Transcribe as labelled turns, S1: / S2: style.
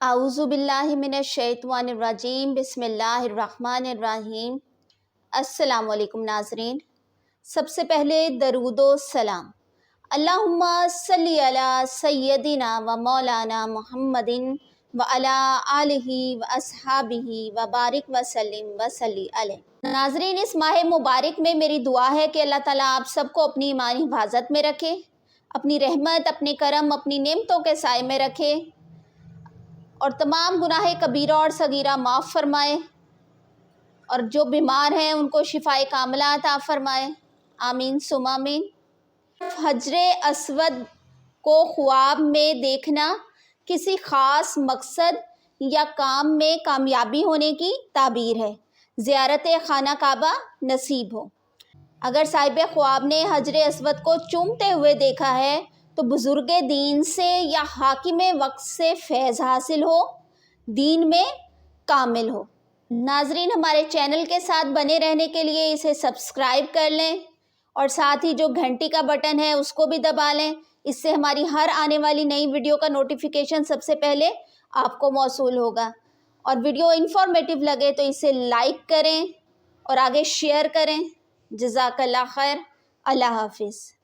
S1: اعوذ باللہ من الشیطان الرجیم، بسم اللہ الرحمن الرحیم۔ السلام علیکم ناظرین، سب سے پہلے درود و سلام۔ اللہم صلی علی سیدنا و مولانا محمد و علی آلہ و اصحابہ و بارک وسلم وصلی علیہ۔ ناظرین، اس ماہ مبارک میں میری دعا ہے کہ اللہ تعالیٰ آپ سب کو اپنی ایمانی حفاظت میں رکھے، اپنی رحمت، اپنے کرم، اپنی نعمتوں کے سائے میں رکھے اور تمام گناہ کبیرہ اور صغیرہ معاف فرمائے، اور جو بیمار ہیں ان کو شفائے کاملہ عطا فرمائے، آمین ثم آمین۔ حجر اسود کو خواب میں دیکھنا کسی خاص مقصد یا کام میں کامیابی ہونے کی تعبیر ہے، زیارت خانہ کعبہ نصیب ہو۔ اگر صاحب خواب نے حجر اسود کو چومتے ہوئے دیکھا ہے تو بزرگ دین سے یا حاکم وقت سے فیض حاصل ہو، دین میں کامل ہو۔ ناظرین، ہمارے چینل کے ساتھ بنے رہنے کے لیے اسے سبسکرائب کر لیں اور ساتھ ہی جو گھنٹی کا بٹن ہے اس کو بھی دبا لیں، اس سے ہماری ہر آنے والی نئی ویڈیو کا نوٹیفیکیشن سب سے پہلے آپ کو موصول ہوگا۔ اور ویڈیو انفارمیٹیو لگے تو اسے لائک کریں اور آگے شیئر کریں۔ جزاک اللہ خیر۔ اللہ حافظ۔